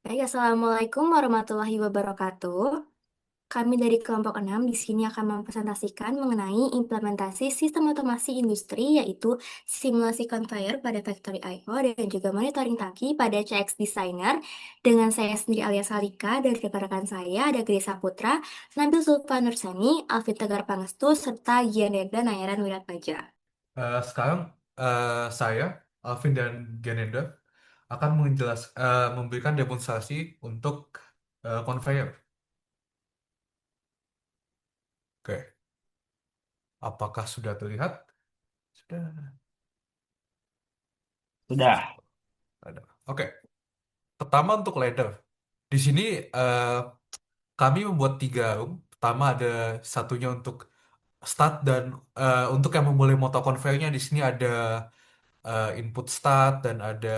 Baik, Assalamualaikum warahmatullahi wabarakatuh. Kami dari kelompok 6 di sini akan mempresentasikan mengenai implementasi sistem otomasi industri, yaitu simulasi conveyor pada Factory I/O dan juga monitoring tangki pada CX Designer. Dengan saya sendiri alias Salika dan rekan-rekan saya ada Grisa Putra, Nabil Zulfan Nursani, Alvin Tegar Pangestu, serta Gian Reda Nayaran Wiratmaja. Sekarang saya, Alvin dan Ganenda akan memberikan demonstrasi untuk conveyor. Oke, apakah sudah terlihat? Sudah Sudah. ada. Oke, pertama untuk ladder. Di sini eh, kami membuat tiga room. Pertama ada satunya untuk start dan untuk yang memulai motor conveyornya di sini ada input start dan ada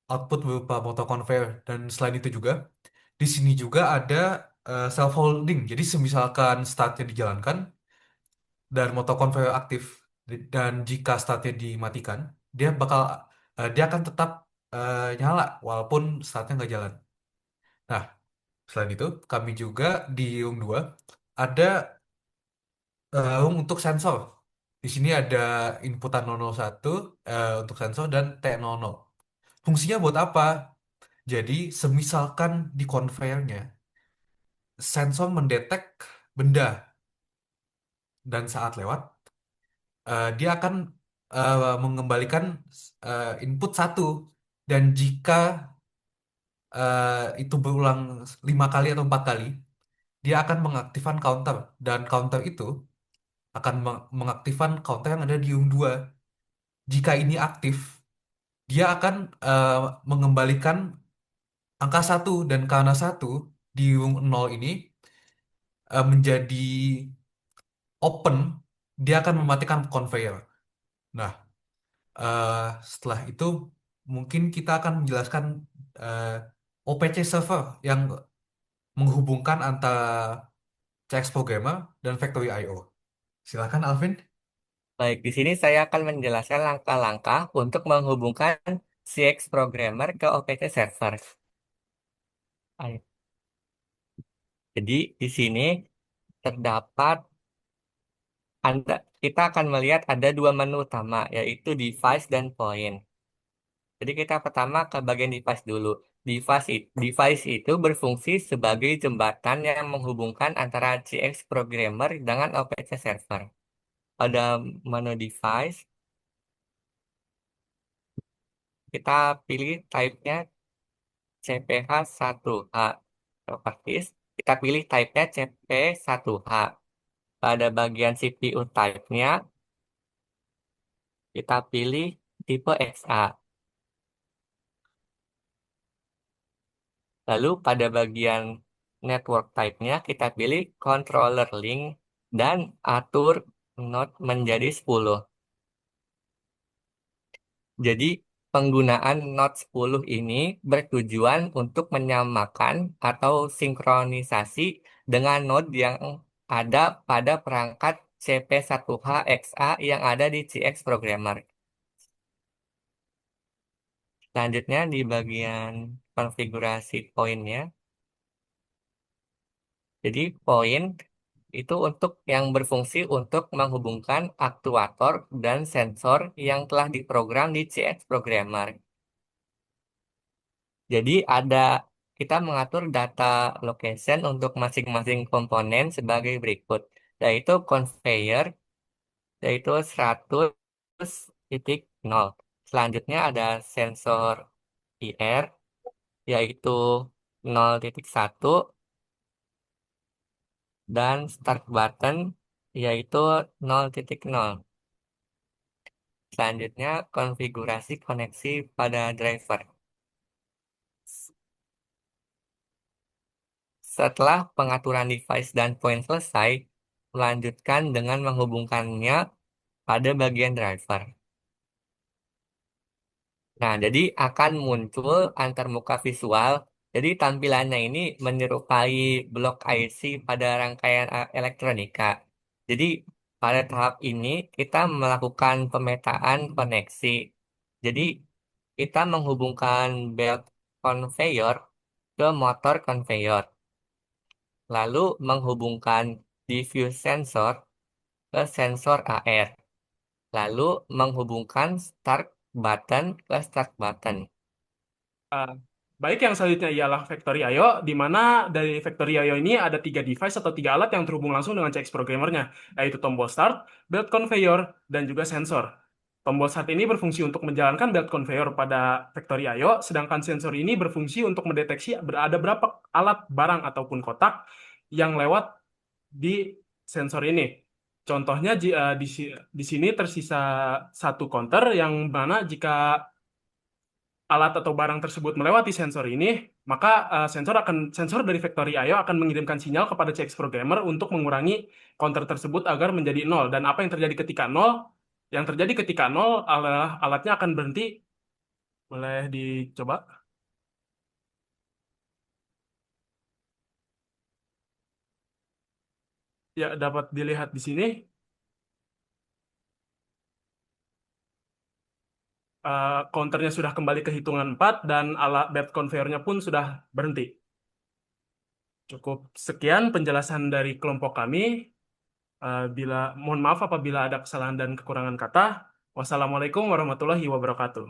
output berupa motor conveyor dan selain itu juga di sini juga ada self holding. Jadi semisalkan startnya dijalankan dan motor conveyor aktif dan jika startnya dimatikan, dia akan tetap nyala walaupun startnya nggak jalan. Nah, selain itu kami juga di room 2 ada room untuk sensor. Di sini ada inputan 001 untuk sensor dan T00. Fungsinya buat apa? Jadi, semisalkan di conveyornya sensor mendetek benda dan saat lewat, dia akan mengembalikan input satu dan jika itu berulang 5 kali atau 4 kali, dia akan mengaktifkan counter dan counter itu akan mengaktifkan counter yang ada di room 2. Jika ini aktif, dia akan eh, mengembalikan angka satu dan karena satu di room 0 ini menjadi open, dia akan mematikan conveyor. Nah, eh, setelah itu mungkin kita akan menjelaskan eh, OPC server yang menghubungkan antara CX Programmer dan Factory IO. Silakan Alvin. Baik, di sini saya akan menjelaskan langkah-langkah untuk menghubungkan CX Programmer ke OPC Server. Ayo. Jadi, di sini terdapat kita akan melihat ada dua menu utama, yaitu device dan point. Jadi, kita pertama ke bagian device dulu. Device itu berfungsi sebagai jembatan yang menghubungkan antara CX Programmer dengan OPC Server. Pada menu device, kita pilih type-nya CPH1H. Praktis, kita pilih type-nya CP1H. Pada bagian CPU type-nya, kita pilih tipe XA. Lalu pada bagian network type-nya, kita pilih controller link dan atur node menjadi 10. Jadi, penggunaan Note 10 ini bertujuan untuk menyamakan atau sinkronisasi dengan node yang ada pada perangkat CP1HXA yang ada di CX Programmer. Selanjutnya di bagian konfigurasi poinnya. Jadi, poin itu yang berfungsi untuk menghubungkan aktuator dan sensor yang telah diprogram di CX Programmer. Jadi kita mengatur data location untuk masing-masing komponen sebagai berikut, yaitu conveyor, yaitu 100.0. Selanjutnya ada sensor IR, yaitu 0.1, dan start button, yaitu 0.0. Selanjutnya konfigurasi koneksi pada driver. Setelah pengaturan device dan point selesai, melanjutkan dengan menghubungkannya pada bagian driver. Nah, jadi akan muncul antarmuka visual. Jadi tampilannya ini menyerupai blok IC pada rangkaian elektronika. Jadi pada tahap ini kita melakukan pemetaan koneksi. Jadi kita menghubungkan belt conveyor ke motor conveyor, lalu menghubungkan diffuse sensor ke sensor AR, lalu menghubungkan start button ke start button. Uh, Baik, yang selanjutnya ialah Factory I/O, di mana dari Factory I/O ini ada tiga device atau tiga alat yang terhubung langsung dengan CX programmernya, yaitu tombol start, belt conveyor, dan juga sensor. Tombol start ini berfungsi untuk menjalankan belt conveyor pada Factory I/O, sedangkan sensor ini berfungsi untuk mendeteksi ada berapa alat, barang, ataupun kotak yang lewat di sensor ini. Contohnya di sini tersisa satu counter yang mana jika alat atau barang tersebut melewati sensor ini, maka sensor dari Factory I/O akan mengirimkan sinyal kepada CX programmer untuk mengurangi counter tersebut agar menjadi nol. Dan apa yang terjadi ketika nol? Yang terjadi ketika nol adalah alatnya akan berhenti. Boleh dicoba? Ya, dapat dilihat di sini. Counternya sudah kembali ke hitungan 4 dan alat bed conveyornya pun sudah berhenti. Cukup sekian penjelasan dari kelompok kami. Mohon maaf apabila ada kesalahan dan kekurangan kata. Wassalamualaikum warahmatullahi wabarakatuh.